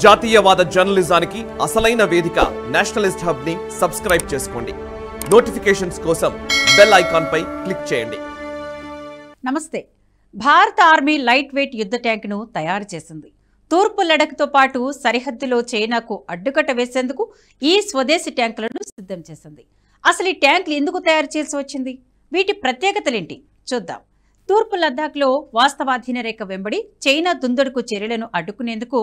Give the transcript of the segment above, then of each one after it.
జాతీయవాద జర్నలిజానికి అసలైన వేదిక నేషనలిస్ట్ హబ్ ని సబ్స్క్రైబ్ చేసుకోండి. నోటిఫికేషన్స్ కోసం బెల్ ఐకాన్ పై క్లిక్ చేయండి. నమస్తే. భారత ఆర్మీ లైట్ వెయిట్ యుద్ధ ట్యాంకును తయారు చేసింది. తూర్పు లడఖ్తో పాటు సరిహద్దులో చైనాకు అడ్డుకట్ట వేసేందుకు ఈ స్వదేశీ ట్యాంకులను సిద్ధం చేసింది. అసలు ఈ ట్యాంకులు ఎందుకు తయారు చేసి వచ్చింది? వీటి ప్రత్యేకతలేంటి చూద్దాం. తూర్పు లద్దాఖ్లో వాస్తవాధీన రేఖ వెంబడి చైనా దుందుడుకు చర్యలను అడ్డుకునేందుకు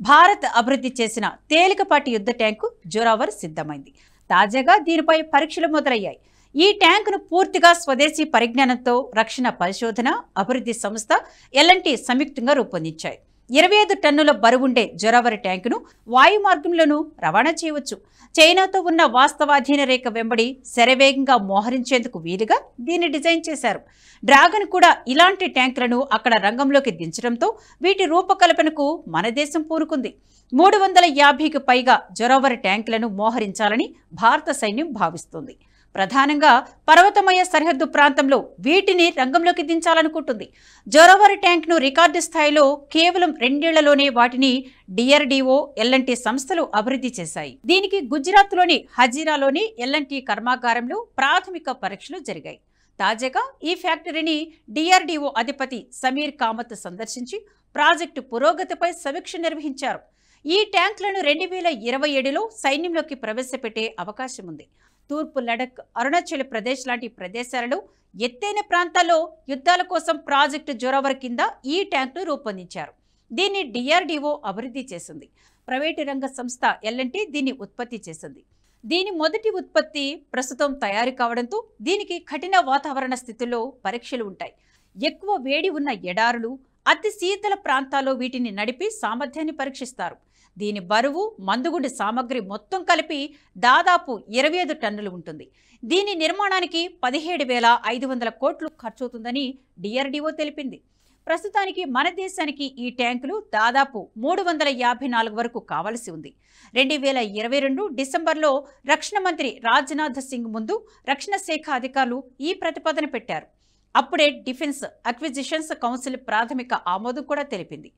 భారత్ అభివృద్ధి చేసిన తేలికపాటి యుద్ధ ట్యాంకు జోరావర్ సిద్ధమైంది. తాజాగా దీనిపై పరీక్షలు మొదలయ్యాయి. ఈ ట్యాంకును పూర్తిగా స్వదేశీ పరిజ్ఞానంతో రక్షణ పరిశోధన అభివృద్ధి సంస్థ ఎల్ఎన్టీ సంయుక్తంగా రూపొందించాయి. 25 టన్నుల బరువుండే జోరావర్ ట్యాంకును వాయు మార్గంలోనూ రవాణా చేయవచ్చు. చైనాతో ఉన్న వాస్తవాధీన రేఖ వెంబడి శరవేగంగా మోహరించేందుకు వీలుగా దీన్ని డిజైన్ చేశారు. డ్రాగన్ కూడా ఇలాంటి ట్యాంకులను అక్కడ రంగంలోకి దించడంతో వీటి రూపకల్పనకు మన దేశం పూనుకుంది. 350కి పైగా జోరావర్ ట్యాంకులను మోహరించాలని భారత సైన్యం భావిస్తోంది. ప్రధానంగా పర్వతమయ సరిహద్దు ప్రాంతంలో వీటిని రంగంలోకి దించాలనుకుంటుంది. జోరావర్ ట్యాంక్ను రికార్డు స్థాయిలో కేవలం 2 ఏళ్లలోనే వాటిని డిఆర్డీఓ ఎల్ఎన్టీ సంస్థలు అభివృద్ధి చేశాయి. దీనికి గుజరాత్లోని హజీరాలోని ఎల్ఎన్టీ కర్మాగారంలో ప్రాథమిక పరీక్షలు జరిగాయి. తాజాగా ఈ ఫ్యాక్టరీని డిఆర్డీఓ అధిపతి సమీర్ కామత్ సందర్శించి ప్రాజెక్టు పురోగతిపై సమీక్ష నిర్వహించారు. ఈ ట్యాంకులను 2027లో సైన్యంలోకి ప్రవేశపెట్టే అవకాశం ఉంది. తూర్పు లడఖ్, అరుణాచల్ ప్రదేశ్ లాంటి ప్రదేశాలలో ఎత్తైన ప్రాంతాల్లో యుద్ధాల కోసం ప్రాజెక్టు జోరావర్ కింద ఈ ట్యాంకును రూపొందించారు. దీన్ని డిఆర్డీఓ అభివృద్ధి చేసింది. ప్రైవేటు రంగ సంస్థ ఎల్ఎన్టీ దీన్ని ఉత్పత్తి చేసింది. దీని మొదటి ఉత్పత్తి ప్రస్తుతం తయారు కావడంతో దీనికి కఠిన వాతావరణ స్థితుల్లో పరీక్షలు ఉంటాయి. ఎక్కువ వేడి ఉన్న ఎడారులు, అతి శీతల ప్రాంతాల్లో వీటిని నడిపి సామర్థ్యాన్ని పరీక్షిస్తారు. దీని బరువు, మందుగుండు సామగ్రి మొత్తం కలిపి దాదాపు 25 టన్నులు ఉంటుంది. దీని నిర్మాణానికి 17,500 కోట్లు ఖర్చవుతుందని డిఆర్డీఓ తెలిపింది. ప్రస్తుతానికి మన దేశానికి ఈ ట్యాంకులు దాదాపు 354 వరకు కావలసి ఉంది. 2022 డిసెంబర్లో రక్షణ మంత్రి రాజ్నాథ్ సింగ్ ముందు రక్షణ శాఖ అధికారులు ఈ ప్రతిపాదన పెట్టారు. అప్పుడే డిఫెన్స్ అక్విజిషన్స్ కౌన్సిల్ ప్రాథమిక ఆమోదం కూడా తెలిపింది.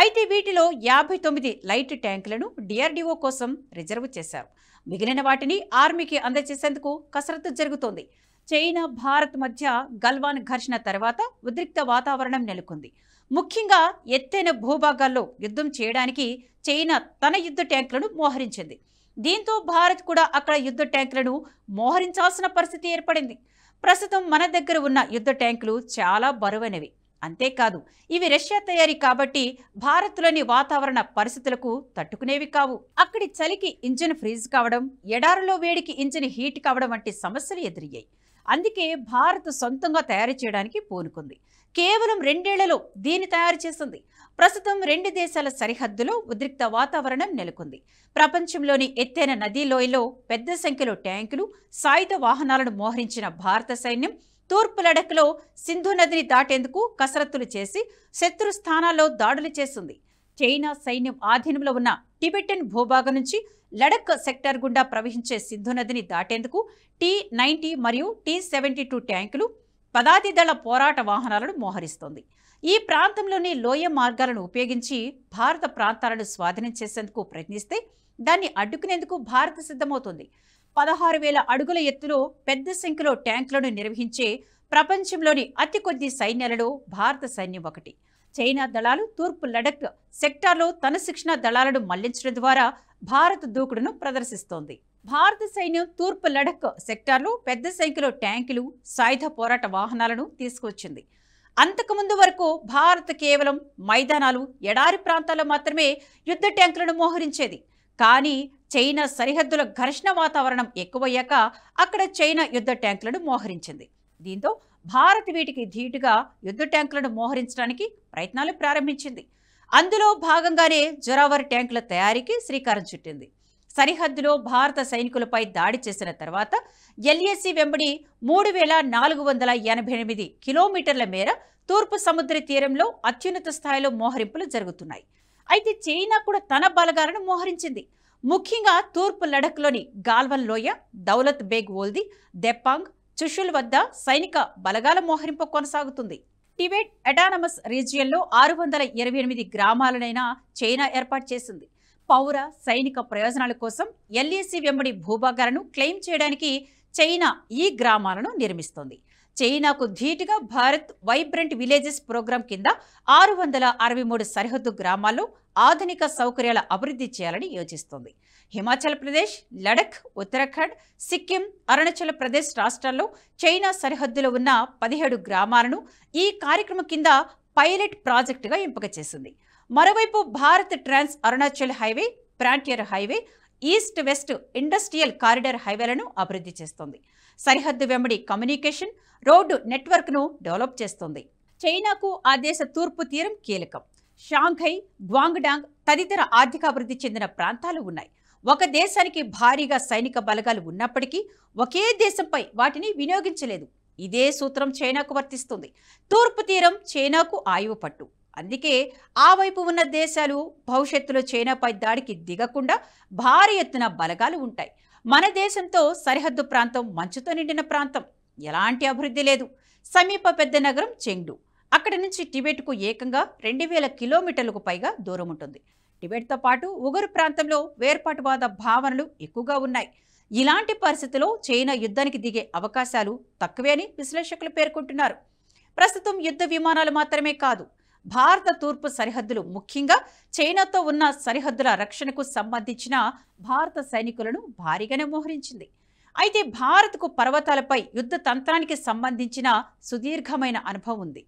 అయితే వీటిలో 59 లైట్ ట్యాంకులను డిఆర్డీఓ కోసం రిజర్వ్ చేశారు. మిగిలిన వాటిని ఆర్మీకి అందజేసేందుకు కసరత్తు జరుగుతోంది. చైనా, భారత్ మధ్య గల్వాన్ ఘర్షణ తర్వాత ఉద్రిక్త వాతావరణం నెలకొంది. ముఖ్యంగా ఎత్తైన భూభాగాల్లో యుద్ధం చేయడానికి చైనా తన యుద్ధ ట్యాంకులను మోహరించింది. దీంతో భారత్ కూడా అక్కడ యుద్ధ ట్యాంకులను మోహరించాల్సిన పరిస్థితి ఏర్పడింది. ప్రస్తుతం మన దగ్గర ఉన్న యుద్ధ ట్యాంకులు చాలా బరువైనవి. అంతేకాదు, ఇవి రష్యా తయారీ కాబట్టి భారత్లోని వాతావరణ పరిస్థితులకు తట్టుకునేవి కావు. అక్కడి చలికి ఇంజిన్ ఫ్రీజ్ కావడం, ఎడారిలో వేడికి ఇంజిన్ హీట్ కావడం వంటి సమస్యలు ఎదురయ్యాయి. అందుకే భారత్ సొంతంగా తయారు చేయడానికి పూనుకుంది. కేవలం 2 ఏళ్లలో దీన్ని తయారు చేసింది. ప్రస్తుతం 2 దేశాల సరిహద్దులో ఉద్రిక్త వాతావరణం నెలకొంది. ప్రపంచంలోని ఎత్తైన నదీ లోయలో పెద్ద సంఖ్యలో ట్యాంకులు, సాయుధ వాహనాలను మోహరించిన భారత సైన్యం తూర్పు లడఖ్లో సింధు నదిని దాటేందుకు కసరత్తులు చేసి శత్రు స్థానాల్లో దాడులు చేసింది. చైనా సైన్యం ఆధీనంలో ఉన్న టిబెటన్ భూభాగం నుంచి లడఖ్ సెక్టార్ గుండా ప్రవహించే సింధు నదిని దాటేందుకు T-90 మరియు T-72 ట్యాంకులు, పదాతి దళ పోరాట వాహనాలను మోహరిస్తోంది. ఈ ప్రాంతంలోని లోయ మార్గాలను ఉపయోగించి భారత ప్రాంతాలను స్వాధీనం చేసేందుకు ప్రయత్నిస్తే దాన్ని అడ్డుకునేందుకు భారత్ సిద్ధమవుతుంది. 16,000 అడుగుల ఎత్తులో పెద్ద సంఖ్యలో ట్యాంకులను నిర్వహించే ప్రపంచంలోని అతి కొద్ది సైన్యాలలో భారత సైన్యం ఒకటి. చైనా దళాలు తూర్పు లడఖ్ సెక్టార్లో తన శిక్షణ దళాలను మళ్లించడం ద్వారా భారత్ దూకుడును ప్రదర్శిస్తోంది. భారత సైన్యం తూర్పు లడఖ్ సెక్టార్లో పెద్ద సంఖ్యలో ట్యాంకులు, సాయుధ పోరాట వాహనాలను తీసుకువచ్చింది. అంతకుముందు వరకు భారత్ కేవలం మైదానాలు, ఎడారి ప్రాంతాల్లో మాత్రమే యుద్ధ ట్యాంకులను మోహరించేది. కానీ చైనా సరిహద్దుల ఘర్షణ వాతావరణం ఎక్కువయ్యాక అక్కడ చైనా యుద్ధ ట్యాంకులను మోహరించింది. దీంతో భారత్ వీటికి ధీటుగా యుద్ధ ట్యాంకులను మోహరించడానికి ప్రయత్నాలు ప్రారంభించింది. అందులో భాగంగానే జోరావర్ ట్యాంకుల తయారీకి శ్రీకారం చుట్టింది. సరిహద్దులో భారత సైనికులపై దాడి చేసిన తర్వాత ఎల్ఏసీ వెంబడి 3,488 కిలోమీటర్ల మేర తూర్పు సముద్ర తీరంలో అత్యున్నత స్థాయిలో మోహరింపులు జరుగుతున్నాయి. అయితే చైనా కూడా తన బలగాలను మోహరించింది. ముఖ్యంగా తూర్పు లడఖ్లోని గాల్వన్ లోయ, దౌలత్ బేగ్ ఓల్దీ, దెప్పాంగ్, చుషుల్ వద్ద సైనిక బలగాల మోహరింపు కొనసాగుతుంది. టిబెట్ అటానమస్ రీజియన్లో 628 గ్రామాలనైనా చైనా ఏర్పాటు చేసింది. పౌర సైనిక ప్రయోజనాల కోసం ఎల్ఏసీ వెంబడి భూభాగాలను క్లెయిమ్ చేయడానికి చైనా ఈ గ్రామాలను నిర్మిస్తోంది. చైనాకు ధీటుగా భారత్ వైబ్రెంట్ విలేజెస్ ప్రోగ్రాం కింద 663 సరిహద్దు గ్రామాల్లో ఆధునిక సౌకర్యాల అభివృద్ధి చేయాలని యోచిస్తోంది. హిమాచల్ ప్రదేశ్, లడఖ్, ఉత్తరాఖండ్, సిక్కిం, అరుణాచల్ ప్రదేశ్ రాష్ట్రాల్లో చైనా సరిహద్దులో ఉన్న 17 గ్రామాలను ఈ కార్యక్రమం కింద పైలట్ ప్రాజెక్టుగా ఎంపిక చేసింది. మరోవైపు Bharat trans Arunachal highway, frontier highway, east west industrial corridor హైవేలను అభివృద్ధి చేస్తోంది. సరిహద్దు వెంబడి కమ్యూనికేషన్, రోడ్డు నెట్వర్క్ను డెవలప్ చేస్తోంది. చైనాకు ఆ దేశ తూర్పు తీరం కీలకం. షాంఘై, గ్వాంగ్డాంగ్ తదితర ఆర్థికాభివృద్ధి చెందిన ప్రాంతాలు ఉన్నాయి. ఒక దేశానికి భారీగా సైనిక బలగాలు ఉన్నప్పటికీ ఒకే దేశంపై వాటిని వినియోగించలేదు. ఇదే సూత్రం చైనాకు వర్తిస్తుంది. తూర్పు తీరం చైనాకు ఆయువు పట్టు. అందుకే ఆ వైపు ఉన్న దేశాలు భవిష్యత్తులో చైనాపై దాడికి దిగకుండా భారీ ఎత్తున బలగాలు ఉంటాయి. మన దేశంతో సరిహద్దు ప్రాంతం మంచుతో నిండిన ప్రాంతం. ఎలాంటి అభివృద్ధి లేదు. సమీప పెద్ద నగరం చెంగ్డు. అక్కడి నుంచి టిబెట్కు ఏకంగా 2000 కిలోమీటర్లకు పైగా దూరం ఉంటుంది. టిబెట్తో పాటు ఉగురు ప్రాంతంలో వేర్పాటువాద భావనలు ఎక్కువగా ఉన్నాయి. ఇలాంటి పరిస్థితుల్లో చైనా యుద్ధానికి దిగే అవకాశాలు తక్కువే అని విశ్లేషకులు పేర్కొంటున్నారు. ప్రస్తుతం యుద్ధ విమానాలు మాత్రమే కాదు, భారత తూర్పు సరిహద్దులు, ముఖ్యంగా చైనాతో ఉన్న సరిహద్దుల రక్షణకు సంబంధించిన భారత సైనికులను భారీగానే మోహరించింది. అయితే భారత్కు పర్వతాలపై యుద్ధ తంత్రానికి సంబంధించిన సుదీర్ఘమైన అనుభవం ఉంది.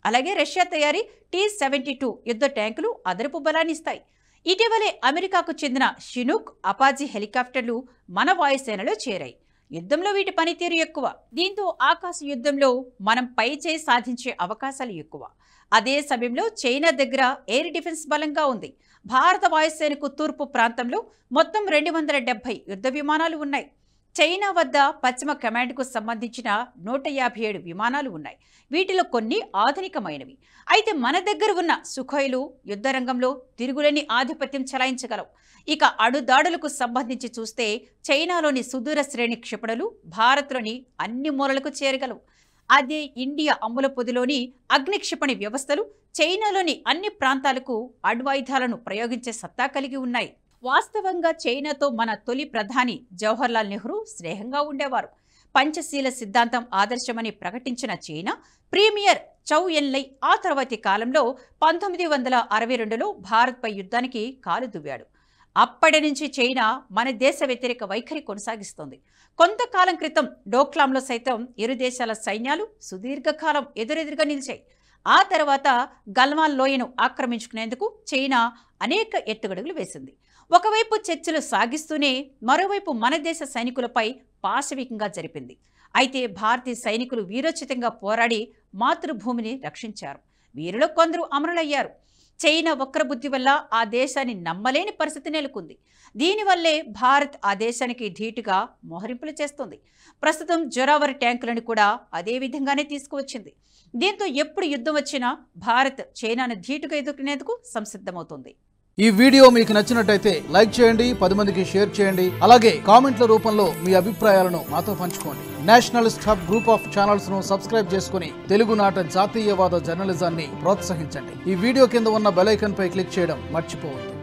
అలాగే రష్యా తయారీ T-72 యుద్ధ ట్యాంకులు అదనపు బలాన్నిస్తాయి. ఇటీవలే అమెరికాకు చెందిన షినూక్, అపాజీ హెలికాప్టర్లు మన వాయుసేనలో చేరాయి. యుద్ధంలో వీటి పనితీరు ఎక్కువ. దీంతో ఆకాశ యుద్ధంలో మనం పై చేయి సాధించే అవకాశాలు ఎక్కువ. అదే సమయంలో చైనా దగ్గర ఎయిర్ డిఫెన్స్ బలంగా ఉంది. భారత వాయుసేనకు తూర్పు ప్రాంతంలో మొత్తం 270 యుద్ధ విమానాలు ఉన్నాయి. చైనా వద్ద పశ్చిమ కమాండ్కు సంబంధించిన 157 విమానాలు ఉన్నాయి. వీటిలో కొన్ని ఆధునికమైనవి. అయితే మన దగ్గర ఉన్న సుఖోయిలు యుద్ధ రంగంలో తిరుగులేని ఆధిపత్యం చెలాయించగలవు. ఇక అణుదాడులకు సంబంధించి చూస్తే చైనాలోని సుదూర శ్రేణి క్షిపణులు భారత్లోని అన్ని మూలలకు చేరగలవు. అదే ఇండియా అమ్ముల పొదిలోని అగ్ని క్షిపణి వ్యవస్థలు చైనాలోని అన్ని ప్రాంతాలకు అణ్వాయుధాలను ప్రయోగించే సత్తా కలిగి ఉన్నాయి. వాస్తవంగా చైనాతో మన తొలి ప్రధాని జవహర్లాల్ నెహ్రూ స్నేహంగా ఉండేవారు. పంచశీల సిద్ధాంతం ఆదర్శమని ప్రకటించిన చైనా ప్రీమియర్ చౌ ఎన్లై ఆ తర్వాతి కాలంలో 1962లో భారత్పై యుద్ధానికి కాలు దువ్వాడు. అప్పటి నుంచి చైనా మన దేశ వ్యతిరేక వైఖరి కొనసాగిస్తోంది. కొంతకాలం క్రితం డోక్లాంలో సైతం ఇరు దేశాల సైన్యాలు సుదీర్ఘకాలం ఎదురెదురుగా నిలిచాయి. ఆ తర్వాత గల్వాన్ లోయను ఆక్రమించుకునేందుకు చైనా అనేక ఎత్తుగడుగులు వేసింది. ఒకవైపు చర్చలు సాగిస్తూనే మరోవైపు మన దేశ సైనికులపై పాశవికంగా జరిపింది. అయితే భారతీయ సైనికులు వీరోచితంగా పోరాడి మాతృభూమిని రక్షించారు. వీరిలో కొందరు అమరులయ్యారు. చైనా వక్రబుద్ధి వల్ల ఆ దేశాన్ని నమ్మలేని పరిస్థితి నెలకొంది. దీనివల్లే భారత్ ఆ దేశానికి ధీటుగా మోహరింపులు చేస్తుంది. ప్రస్తుతం జొరావర్ ట్యాంకులను కూడా అదే విధంగానే తీసుకువచ్చింది. దీంతో ఎప్పుడు యుద్ధం వచ్చినా భారత్ చైనాను ధీటుగా ఎదుర్కొనేందుకు సంసిద్ధమవుతుంది. ఈ వీడియో మీకు నచ్చినట్టయితే లైక్ చేయండి, 10 మందికి షేర్ చేయండి. అలాగే కామెంట్ల రూపంలో మీ అభిప్రాయాలను మాతో పంచుకోండి. Nationalist hub group of channels ను సబ్స్క్రైబ్ చేసుకుని తెలుగునాట జాతీయవాద జర్నలిజాన్ని ప్రోత్సహించండి. ఈ వీడియో కింద ఉన్న బెల్ ఐకాన్ పై క్లిక్ చేయడం మర్చిపోవద్దు.